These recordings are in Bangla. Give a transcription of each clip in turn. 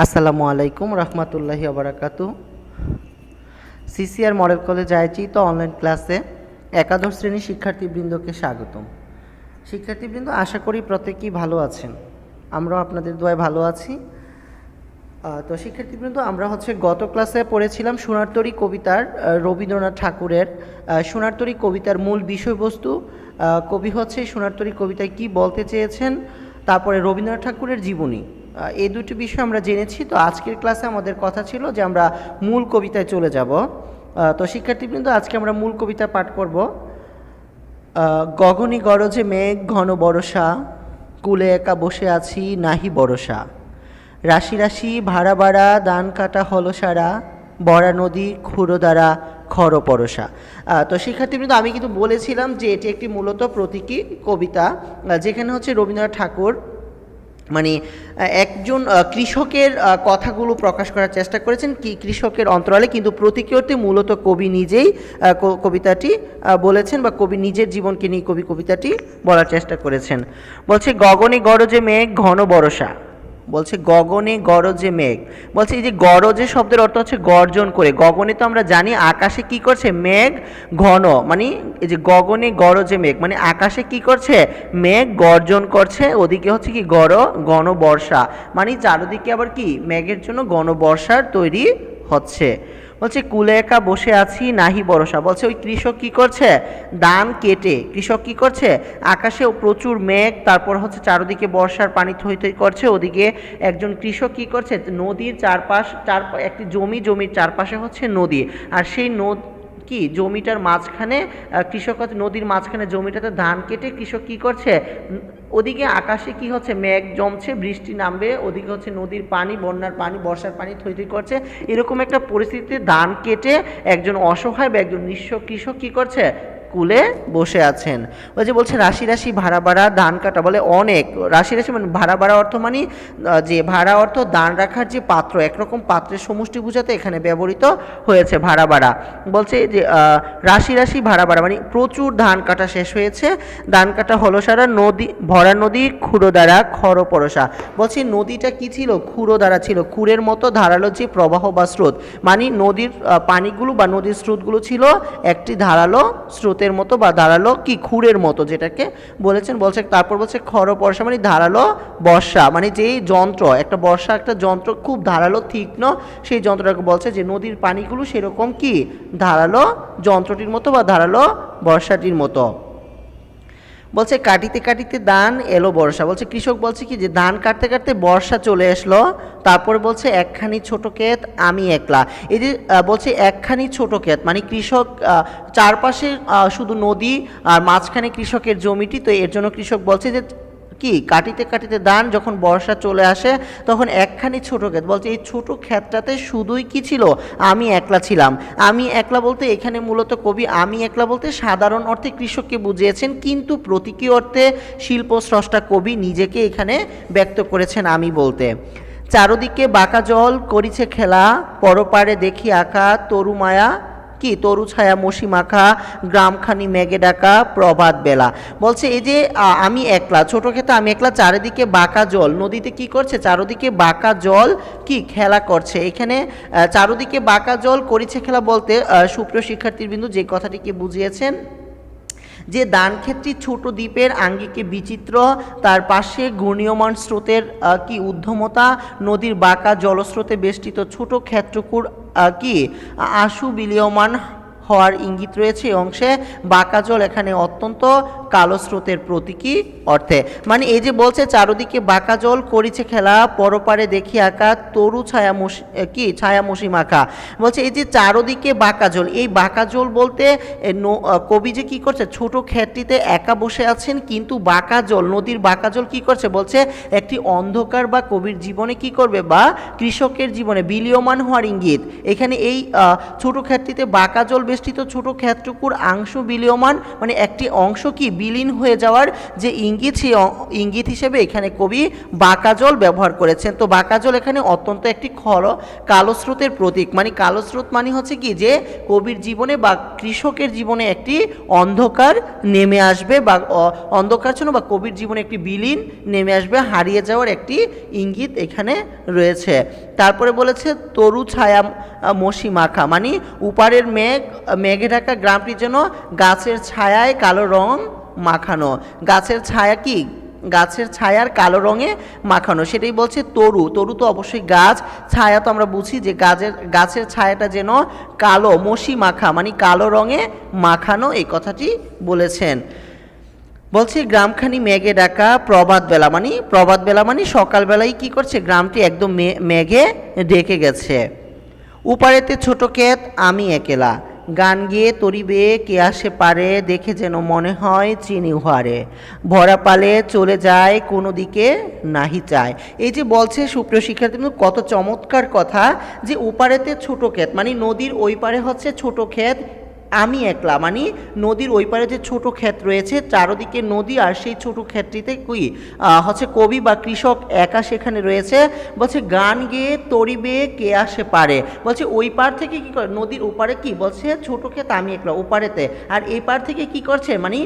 আসসালামু আলাইকুম রহমতুল্লাহি আবরাকাতু। সিসিআর মডেল কলেজ আয়োজিত অনলাইন ক্লাসে একাদশ শ্রেণীর শিক্ষার্থীবৃন্দকে স্বাগতম। শিক্ষার্থীবৃন্দ, আশা করি প্রত্যেকেই ভালো আছেন। আমরাও আপনাদের দোয়ায় ভালো আছি। তো শিক্ষার্থীবৃন্দ, আমরা গত ক্লাসে পড়েছিলাম সোনারতরী কবিতার রবীন্দ্রনাথ ঠাকুরের সোনারতরী কবিতার মূল বিষয়বস্তু। কবি সোনারতরী কবিতায় কি বলতে চেয়েছেন, তারপরে রবীন্দ্রনাথ ঠাকুরের জীবনী, এই দুটি বিষয় আমরা জেনেছি। তো আজকের ক্লাসে আমাদের কথা ছিল যে আমরা মূল কবিতায় চলে যাব। তো শিক্ষার্থীবৃন্দ, আজকে আমরা মূল কবিতা পাঠ করব। গগনে গরজে মেঘ ঘন বরষা, কুলে একা বসে আছি নাহি বরষা, রাশি রাশি ভাড়া ভাড়া দান কাটা হল সারা, বরা নদী ক্ষুরো দ্বারা খর পরশা। তো শিক্ষার্থীবৃন্দ, আমি কিন্তু বলেছিলাম যে এটি একটি মূলত প্রতীকী কবিতা, যেখানে রবীন্দ্রনাথ ঠাকুর একজন কৃষকের কথাগুলো প্রকাশ করার চেষ্টা করেছেন, কি কৃষকের অন্তরালে, কিন্তু প্রতীকী অর্থে মূলত কবি নিজেই কবিতাটি বলেছেন, বা কবি নিজের জীবনকে নিয়ে কবিতাটি বলার চেষ্টা করেছেন। বলছে গগনে গরজে মেঘ ঘন বরষা, বলছে গগনে গরজে মেঘ, বলছে এই যে গরজে শব্দের অর্থ গর্জন করে। গগনে তো আমরা জানি আকাশে কি করছে, মেঘ ঘন, এই যে গগনে গরজে মেঘ আকাশে কি করছে, মেঘ গর্জন করছে, ওদিকে কি ঘন বর্ষা, চারদিকে আবার কি মেঘের জন্য ঘন বর্ষার তৈরি হচ্ছে। বলছে কুলে একা বসে আছি নাহি বরষা, বলছে ওই কৃষক কি করছে, ধান কেটে কৃষক কি করছে, আকাশে প্রচুর মেঘ, তারপর চারদিকে বর্ষার পানি থই থই করছে, ওদিকে একজন কৃষক কি করছে, নদীর একটি জমির চারপাশে নদী, আর সেই কি জমিটার মাঝখানে কৃষক নদীর মাঝখানে জমিটাতে ধান কেটে কৃষক কি করছে, ওদিকে আকাশে কি মেঘ জমছে, বৃষ্টি নামবে, ওদিকে নদীর পানি, বন্যার পানি, বর্ষার পানি থই থই করছে। এরকম একটা পরিস্থিতিতে ধান কেটে একজন অসহায় বা একজন নিঃস্ব কৃষক কি করছে, কুলে বসে আছেন। ওই যে বলছে রাশি রাশি ভাড়া ভাড়া ধান কাটা, বলে অনেক রাশি রাশি ভাড়া ভাড়া অর্থ যে ভাড়া অর্থ ধান রাখার যে পাত্র, একরকম পাত্রের সমষ্টি বোঝাতে এখানে ব্যবহৃত হয়েছে ভাড়া ভাড়া। বলছে যে রাশি রাশি ভাড়া ভাড়া প্রচুর ধান কাটা শেষ হয়েছে, ধান কাটা হলো সারা, নদী ভরা নদী ক্ষুরো দ্বারা খর পরশা। বলছে নদীটা কি ছিল, ক্ষুরো দ্বারা ছিল, ক্ষুরের মতো ধারালো যে প্রবাহ বা স্রোত, নদীর পানিগুলো বা নদীর স্রোতগুলো ছিল একটি ধারালো স্রোতের মতো বা ধারালো কি খুরের মতো, যেটাকে বলেছেন। বলছে তারপর বলছে খর বর্ষা ধারালো বর্ষা, যেই যন্ত্র, একটা বর্ষা একটা যন্ত্র খুব ধারালো তীক্ষ্ণ, সেই যন্ত্রটাকে বলছে যে নদীর পানিগুলো সেরকম কি ধারালো যন্ত্রটির মতো বা ধারালো বর্ষাটির মতো। বলছে কাটিতে কাটিতে ধান এলো বর্ষা, বলছে কৃষক বলছে কি যে ধান কাটতে কাটতে বর্ষা চলে আসলো, তারপরে বলছে একখানি ছোট ক্ষেত আমি একলা। এই যে বলছে একখানি ছোট ক্ষেত, কৃষক চারপাশে শুধু নদী আর মাঝখানে কৃষকের জমিটি, তো এর জন্য কৃষক বলছে যে কি কাটিতে কাটিতে ধান যখন বর্ষা চলে আসে তখন একখানি ছোট ক্ষেত, বলছে এই ছোট ক্ষেতটাতে শুধুই কি ছিল, আমি একলা ছিলাম। আমি একলা বলতে এখানে মূলত কবি আমি একলা বলতে সাধারণ অর্থে কৃষককে বুঝিয়েছেন, কিন্তু প্রতীকী অর্থে শিল্প স্রষ্টা কবি নিজেকে এখানে ব্যক্ত করেছেন আমি বলতে। চারদিকে বাঁকা জল করিছে খেলা, পরপারে দেখি আঁকা তরু মায়া কি তরু ছায়া মশি মাখা, গ্রামখানি মেঘে ডাকা প্রভাত বেলা। বলছে এই যে আমি একলা, ছোট ক্ষেতে আমি একলা, চারিদিকে বাঁকা জল, নদীতে কি করছে, চারিদিকে বাঁকা জল কি খেলা করছে। এখানে চারিদিকে বাঁকা জল করিছে খেলা বলতে সুপ্রিয় শিক্ষার্থীবৃন্দু যে কথাটিকে বুঝিয়েছেন যে দানক্ষেত্রী ছোট দ্বীপের আঙ্গিকে বিচিত্র, তার পাশে ঘূর্ণীয়মান স্রোতের কি উদ্ধমতা, নদীর বাঁকা জলস্রোতে বেষ্টিত ছোট ক্ষেত্রকুর কি আশু বিলীয়মান হওয়ার ইঙ্গিত রয়েছে। এই অংশে বাঁকা জল এখানে অত্যন্ত কালো স্রোতের প্রতীকী অর্থে, এই যে বলছে চারদিকে বাঁকা জল করিছে খেলা, পরপারে দেখি আঁকা তরু ছায়া কি ছায়া মশি মাখা। বলছে এই যে চারদিকে বাঁকা জল, এই বাঁকা জল বলতে কবি যে কি করছে, ছোট ক্ষেতটিতে একা বসে আছেন, কিন্তু বাঁকা জল, নদীর বাঁকা জল কি করছে, বলছে একটি অন্ধকার বা কবির জীবনে কি করবে, বা কৃষকের জীবনে বিলীয়মান হওয়ার ইঙ্গিত। এখানে এই ছোট ক্ষেতটিতে বাঁকা জল বেষ্টিত ছোট ক্ষেতটুকুর অংশ বিলীয়মান, মানে একটি অংশ কি বিলীন হয়ে যাওয়ার যে ইঙ্গিত, সেই ইঙ্গিত হিসেবে এখানে কবি বাঁকা জল ব্যবহার করেছেন। তো বাঁকা জল এখানে অত্যন্ত একটি কালো স্রোতের প্রতীক, মানে কালো স্রোত মানে হচ্ছে কি যে কবির জীবনে বা কৃষকের জীবনে একটি অন্ধকার নেমে আসবে, বা অন্ধকার ছিল বা কবির জীবনে একটি বিলীন নেমে আসবে, হারিয়ে যাওয়ার একটি ইঙ্গিত এখানে রয়েছে। তারপরে বলেছে তরু ছায়া মসি মাখা, মানে উপারের মেঘে ঢাকা গ্রামটি যেন গাছের ছায়ায় কালো রং মাখানো। গাছের ছায়া কি, গাছের ছায়ার কালো রঙে মাখানো, সেটাই বলছে তরু। তরু তো অবশ্যই গাছ, ছায়া তো আমরা বুঝি যে গাছের ছায়াটা যেন কালো মসি মাখা, মানে কালো রঙে মাখানো, এই কথাটি বলেছেন। বলছে গ্রামখানি মেঘে ডাকা প্রভাতবেলা, মানে সকালবেলায় কি করছে, গ্রামটি একদম মেঘে ঢেকে গেছে। উপারেতে ছোট ক্ষেত আমি একেলা, গান গেয়ে তরিবে কে আসে পারে, দেখে যেন মনে হয় চিনি উহারে, ভরা পালে চলে যায় কোনো দিকে নাহি চায়। এই যে বলছে সুপ্রিয় শিক্ষার্থী, কত চমৎকার কথা যে উপারেতে ছোট ক্ষেত, মানে নদীর ওই পারে হচ্ছে ছোট ক্ষেত, আমি একলা, মানে নদীর ওই পারে যে ছোট ক্ষেত রয়েছে, চারদিকে নদী, আর সেই ছোট ক্ষেতটিতে কি হচ্ছে কবি বা কৃষক একা সেখানে রয়েছে। বলছে গান গেয়ে তরিবে কে আসে পারে, বলছে ওই পার থেকে কি করে, নদীর ওপারে কি বলছে ছোট ক্ষেত আমি একলা ওপারেতে, আর এই পার থেকে কি করছে, মানে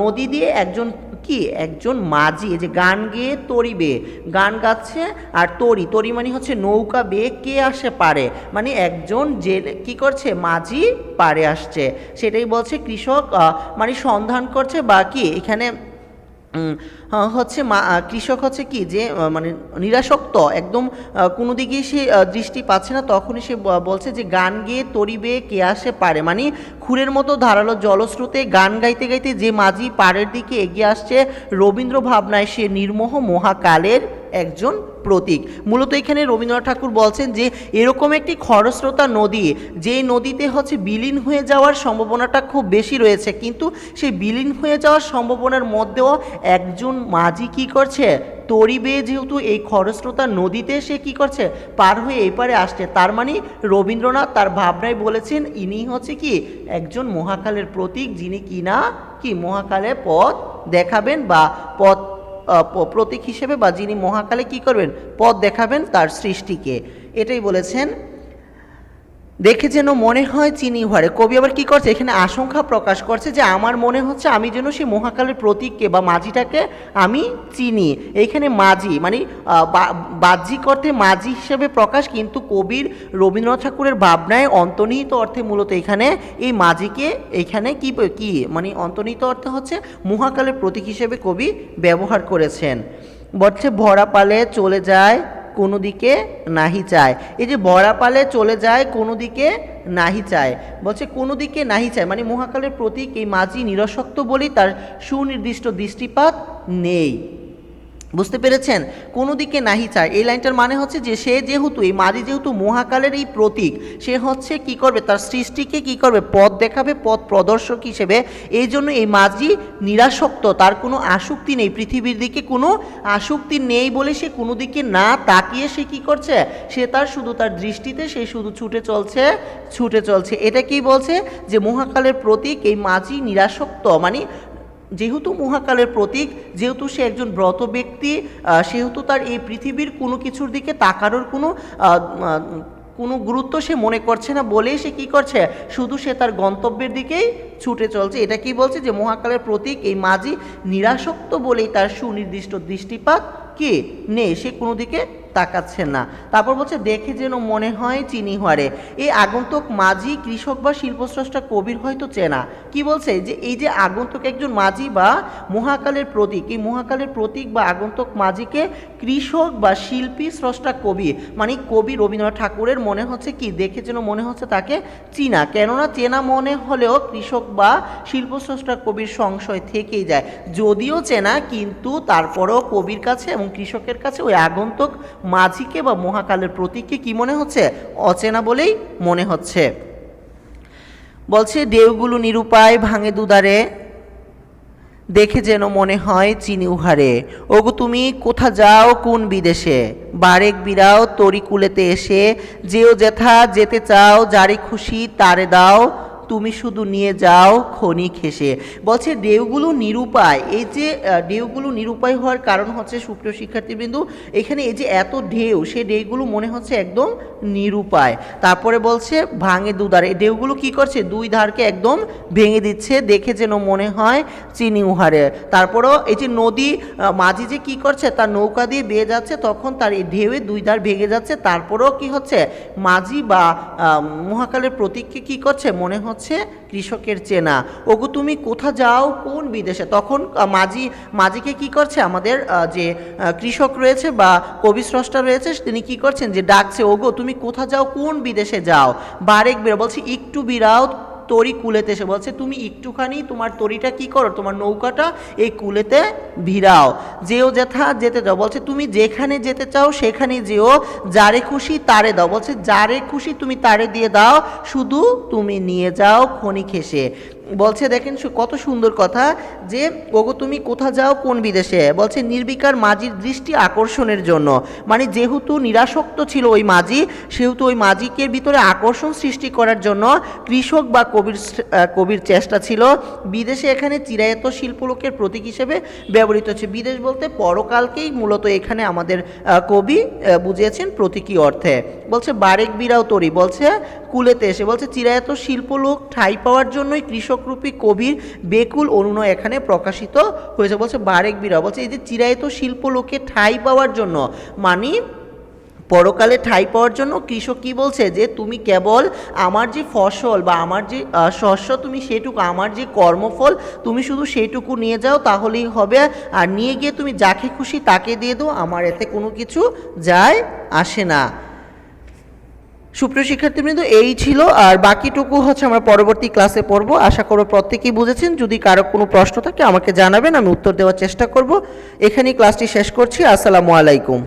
নদী দিয়ে একজন মাঝি, এই যে গান গেয়ে তরিবে, গান গাচ্ছে, আর তরি মানে হচ্ছে নৌকা বেয়ে কে আসে পারে, মানে একজন জেলে কি করছে, মাঝি পারে আসছে, সেটাই বলছে কৃষক মানে সন্ধান করছে, বা কি এখানে হচ্ছে কৃষক হচ্ছে কি যে মানে নিরাসক্ত, একদম কোনো দিকেই সে দৃষ্টি পাচ্ছে না, তখনই সে বলছে যে গান গেয়ে তরিবে কে আসে পারে, মানে খুরের মতো ধারালো জলস্রোতে গান গাইতে গাইতে যে মাঝি পাড়ের দিকে এগিয়ে আসছে, রবীন্দ্র ভাবনায় সে নির্মোহ মহাকালের একজন প্রতীক। মূলত এখানে রবীন্দ্রনাথ ঠাকুর বলছেন যে এরকম একটি খরস্রোতা নদী, যেই নদীতে হচ্ছে বিলীন হয়ে যাওয়ার সম্ভাবনাটা খুব বেশি রয়েছে, কিন্তু সেই বিলীন হয়ে যাওয়ার সম্ভাবনার মধ্যেও একজন মাঝি কি করছে, তরি বেয়ে যেহেতু এই খরস্রোতা নদীতে সে কি করছে, পার হয়ে এই পারে আসছে, তার মানে রবীন্দ্রনাথ তার ভাবনায় বলেছেন ইনি হচ্ছে কি একজন মহাকালের প্রতীক, যিনি কিনা কি মহাকালে পথ দেখাবেন, বা পথ প্রতীক হিসেবে, বা যিনি মহাকালে কি করবেন, পথ দেখাবেন তার সৃষ্টিকে, এটাই বলেছেন। দেখে যেন মনে হয় চিনি উহারে, কবি আবার কি করছে, এখানে আশঙ্কা প্রকাশ করছে যে আমার মনে হচ্ছে আমি যেন সেই মহাকালের প্রতীককে বা মাঝিটাকে আমি চিনি। এইখানে মাঝি মানে বাহ্যিক অর্থে মাঝি হিসেবে প্রকাশ, কিন্তু কবির রবীন্দ্রনাথ ঠাকুরের ভাবনায় অন্তর্নিহিত অর্থে মূলত এখানে এই মাঝিকে এখানে কি মানে অন্তর্নিহিত অর্থে হচ্ছে মহাকালের প্রতীক হিসেবে কবি ব্যবহার করেছেন। বলছে ভরা পালে চলে যায় কোনো দিকে নাহি চায়, এই যে ভরা পালে চলে যায় কোনো দিকে নাহি চায়, বলছে কোনো দিকে নাহি চায়, মানে মহাকালের প্রতীক এই মাঝি নিরসক্ত বলেই তার সুনির্দিষ্ট দৃষ্টিপাত নেই। বুঝতে পেরেছেন, কোনো দিকে নাহি চায়, এই লাইনটার মানে হচ্ছে যে সে যেহেতু এই মাঝি যেহেতু মহাকালের এই প্রতীক, সে হচ্ছে কি করবে, তার সৃষ্টিকে কি করবে, পথ দেখাবে, পথ প্রদর্শক হিসেবে, এই জন্য এই মাঝি নিরাসক্ত, তার কোনো আসক্তি নেই, পৃথিবীর দিকে কোনো আসক্তি নেই বলে সে কোনো দিকে না তাকিয়ে সে কি করছে, সে শুধু তার দৃষ্টিতে সে শুধু ছুটে চলছে। এটা কি বলছে যে মহাকালের প্রতীক এই মাঝি নিরাসক্ত, মানে যেহেতু মহাকালের প্রতীক, যেহেতু সে একজন ব্রত ব্যক্তি, সেহেতু তার এই পৃথিবীর কোনো কিছুর দিকে তাকানোর কোনো গুরুত্ব সে মনে করছে না বলেই সে কি করছে, শুধু সে তার গন্তব্যের দিকেই ছুটে চলছে। এটা কি বলছে যে মহাকালের প্রতীক এই মাঝি নিরাসক্ত বলেই তার সুনির্দিষ্ট দৃষ্টিপাত কি নেই, সে কোনো দিকে তাকাচ্ছে না। তারপর বলছে দেখে যেন মনে হয় চিনি হারে, এই আগন্তুক মাঝি কৃষক বা শিল্পস্রষ্টা কবির হয়তো চেনা। কি বলছে যে এই যে আগন্তুক একজন মাঝি বা মহাকালের প্রতীক, এই মহাকালের প্রতীক বা আগন্তুক মাঝিকে কৃষক বা শিল্পী স্রষ্টা কবি, মানে কবি রবীন্দ্রনাথ ঠাকুরের মনে হচ্ছে কি দেখে যেন মনে হচ্ছে তাকে চিনা, কেননা চেনা মনে হলেও কৃষক বা শিল্পস্রষ্টা কবির সংশয় থেকেই যায়, যদিও চেনা কিন্তু তারপরেও কবির কাছে এবং কৃষকের কাছে ওই আগন্তুক মাঝিকে বা মহাকালের প্রতীককে কি মনে হচ্ছে, অচেনা বলেই মনে হচ্ছে। বলছে ঢেউগুলো নিরুপায় ভাঙে দুধারে, দেখে যেন মনে হয় চিনি উহারে, ওগো তুমি কোথা যাও কোন বিদেশে, বারেক বিরাও তরি কুলেতে এসে, যেও যেথা যেতে চাও, যারে খুশি তারে দাও তুমি শুধু নিয়ে যাও ক্ষণিক হেসে। বলছে ঢেউগুলো নিরুপায়। এই যে ঢেউগুলো নিরুপায় হওয়ার কারণ হচ্ছে সুপ্রিয় শিক্ষার্থীবৃন্দু, এখানে এই যে এত ঢেউ, সেই ঢেউগুলো মনে হচ্ছে একদম নিরুপায়। তারপরে বলছে ভাঙে দুধার, এই ঢেউগুলো কি করছে, দুই ধারকে একদম ভেঙে দিচ্ছে, দেখে যেন মনে হয় চিনি উহারে। তারপরেও এই যে নদী মাঝি যে কি করছে, তার নৌকা দিয়ে বেয়ে যাচ্ছে, তখন তার এই ঢেউয়ে দুই ধার ভেঙে যাচ্ছে, তারপরেও কি হচ্ছে, মাঝি বা মহাকালের প্রতীককে কি করছে, মনে হচ্ছে কৃষকের চেনা। ওগো তুমি কোথা যাও কোন বিদেশে, তখন মাঝিকে কি করছে, আমাদের যে কৃষক রয়েছে বা কবি স্রষ্টা রয়েছে, তিনি কি করছেন, যে ডাকছে, ওগো তুমি কোথা যাও কোন বিদেশে যাও। বারেক বেরো, বলছে একটু বিরাও তরি কুলেতে এসে, বলছে তুমি একটুখানি তোমার তরিটা কি করো, তোমার নৌকাটা এই কুলেতে ভিড়াও। যেও যেথা যেতে যাও, বলছে তুমি যেখানে যেতে চাও সেখানে যেও, যারে খুশি তারে দাও, বলছে যারে খুশি তুমি তারে দিয়ে দাও, শুধু তুমি নিয়ে যাও ক্ষণিক হেসে। বলছে দেখেন কত সুন্দর কথা, যে ওগো তুমি কোথা যাও কোন বিদেশে, বলছে নির্বিকার মাঝির দৃষ্টি আকর্ষণের জন্য, মানে যেহেতু নিরাসক্ত ছিল ওই মাঝি, সেহেতু ওই মাঝিকে ভিতরে আকর্ষণ সৃষ্টি করার জন্য কৃষক বা কবির চেষ্টা ছিল। বিদেশে এখানে চিরায়ত শিল্পলোকের প্রতীক হিসেবে ব্যবহৃত হচ্ছে। বিদেশ বলতে পরকালকেই মূলত এখানে আমাদের কবি বুঝিয়েছেন প্রতীকী অর্থে। বলছে বারেক বিরাও তরি, বলছে কুলেতে এসে, বলছে চিরায়ত শিল্পলোক ঠাঁই পাওয়ার জন্যই কৃষকরূপী কবির বেকুল অনুনয় এখানে প্রকাশিত হয়েছে। বলছে বারেক বিরাও, বলছে এই যে চিরায়ত শিল্পলোকে ঠাঁই পাওয়ার জন্য, মানে পরকালে ঠাঁই পাওয়ার জন্য কৃষক কি বলছে, যে তুমি কেবল আমার যে ফসল বা আমার যে শস্য, তুমি সেটুকু, আমার যে কর্মফল, তুমি শুধু সেইটুকু নিয়ে যাও তাহলেই হবে, আর নিয়ে গিয়ে তুমি যাকে খুশি তাকে দিয়ে দাও, আমার এতে কোনো কিছু যায় আসে না। সুপ্রিয় শিক্ষার্থীবৃন্দ, এই ছিল, আর বাকিটুকু হচ্ছে আমরা পরবর্তী ক্লাসে পড়বো। আশা করব প্রত্যেকেই বুঝেছেন। যদি কারো কোনো প্রশ্ন থাকে আমাকে জানাবেন, আমি উত্তর দেওয়ার চেষ্টা করব। এখানেই ক্লাসটি শেষ করছি। আসসালামু আলাইকুম।